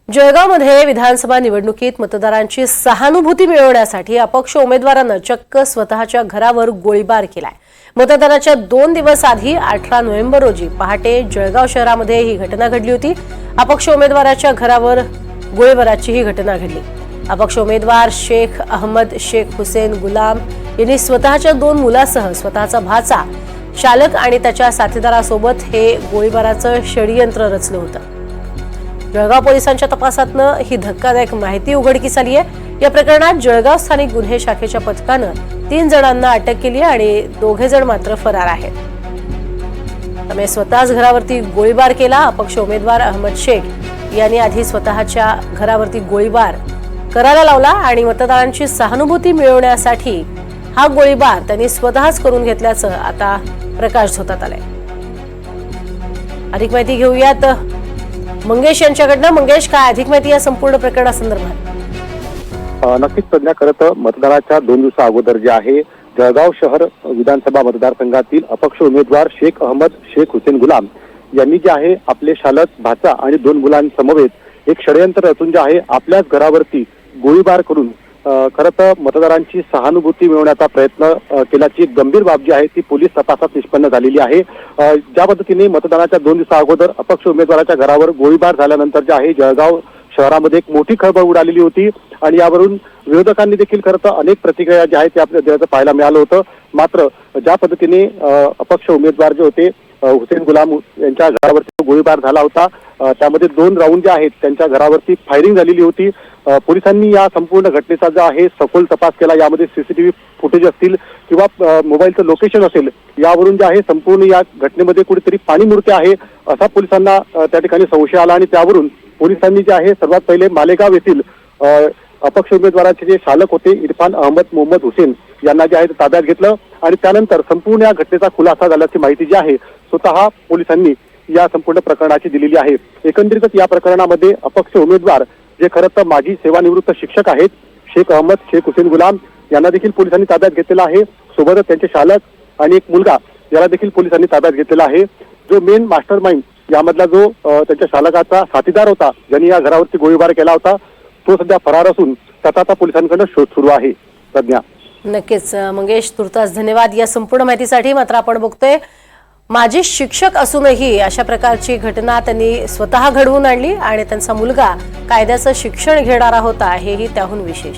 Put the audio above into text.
जळगावमध्ये विधानसभा निवडणुकीत मतदारांची सहानुभूती मिळवण्यासाठी अपक्ष उमेदवारांनी चक्क स्वतःच्या घरावर गोळीबार केलाय। मतदानाच्या 2 दिवस आधी 18 नोव्हेंबर रोजी पहाटे जळगाव शहरामध्ये ही घटना घडली होती। अपक्ष उमेदवाराच्या घरावर गोळीबाराची ही घटना घडली। अपक्ष उमेदवार शेख अहमद शेख हुसेन गुलाम यांनी स्वतःच्या 2 मुलांसह स्वतःचा भाचा चालक आणि त्याच्या साथीदारासोबत हे गोळीबाराचं षडयंत्र रचलं होतं। जळगाव पोलिसांच्या तपासातनं ही धक्कादायक माहिती उघडकीस आली आहे। या प्रकरणात जळगाव स्थानिक गुन्हे शाखेच्या पथकानं 3 जणांना अटक केली आणि 2 जण मात्र फरार आहेत। त्यामुळे स्वतःच घरावरती गोळीबार केला। अपक्ष उमेदवार अहमद शेख यांनी आधी स्वतःच्या घरावरती गोळीबार करायला लावला आणि मतदारांची सहानुभूती मिळवण्यासाठी हा गोळीबार त्यांनी स्वतःच करून घेतल्याचं आता प्रकाश झोतात आलंय। अधिक माहिती घेऊयात मंगेश यांच्याकडनं। मंगेश, काय अधिक माहिती या संपूर्ण प्रकरणासंदर्भात? नक्कीच प्रज्ञा, खरं तर मतदानाच्या 2 दिवसा अगोदर जे आहे जळगाव शहर विधानसभा मतदारसंघातील अपक्ष उमेदवार शेख अहमद शेख हुसेन गुलाम यांनी जे आहे आपले शालक भाचा आणि 2 मुलांसमवेत एक षडयंत्र रचून जे आहे आपल्याच घरावरती गोळीबार करून खरं तर मतदारांची सहानुभूती मिळवण्याचा प्रयत्न केल्याची एक गंभीर बाब जी आहे ती पोलीस तपासात निष्पन्न झालेली आहे। ज्या पद्धतीने मतदानाच्या 2 दिवसा अगोदर अपक्ष उमेदवाराच्या घरावर गोळीबार झाल्यानंतर जे आहे जळगाव शहरामध्ये एक मोठी खळबळ उडालेली होती आणि यावरून विरोधकांनी देखील खरं तर अनेक प्रतिक्रिया ज्या आहेत त्या आपल्याला पाहायला मिळालं होतं। मात्र ज्या पद्धतीने अपक्ष उमेदवार जे होते हुसेन गुलाम यांच्या घरावरती गोळीबार झाला होता, त्यामध्ये 2 राऊंड जे आहेत त्यांच्या घरावरती फायरिंग झालेली होती। पोलिसांनी या संपूर्ण घटनेचा जो आहे सखोल तपास केला। यामध्ये सीसीटीव्ही फुटेज असतील किंवा मोबाईलचं लोकेशन असेल, यावरून जे आहे संपूर्ण या घटनेमध्ये कुठेतरी पाणीमुरते आहे असा पोलिसांना त्या ठिकाणी संशय आला आणि त्यावरून पोलिसांनी जे आहे सर्वात पहिले मालेगाव येथील अपक्ष उमेदवाराचे जे चालक होते इरफान अहमद मोहम्मद हुसेन यांना जे आहे ताब्यात घेतलं आणि त्यानंतर संपूर्ण या घटनेचा खुलासा झाल्याची माहिती जी आहे स्वतः पोलिसांनी या संपूर्ण प्रकरणाची दिलेली आहे। एकंदरीतच या प्रकरणामध्ये अपक्ष उमेदवार जे खरं तर माजी सेवानिवृत्त शिक्षक आहेत शेख अहमद शेख हुसेन गुलाम यांना देखील पोलिसांनी ताब्यात घेतलेला आहे। सोबतच त्यांचे चालक आणि एक मुलगा याला देखील पोलिसांनी ताब्यात घेतलेला आहे। जो मेन मास्टर माइंड यामधला जो त्यांच्या चालकाचा साथीदार होता ज्यांनी या घरावरती गोळीबार केला होता तो सध्या फरार असून त्याचा आता पोलिसांकडून शोध सुरू आहे। प्रज्ञा, नक्कीच मंगेश, तुर्तास धन्यवाद या संपूर्ण माहितीसाठी। मात्र आपण बघतोय माजी शिक्षक असूनही अशा प्रकारची घटना त्यांनी स्वतः घडवून आणली आणि त्यांचा मुलगा कायद्याचं शिक्षण घेणारा होता, हेही त्याहून विशेष।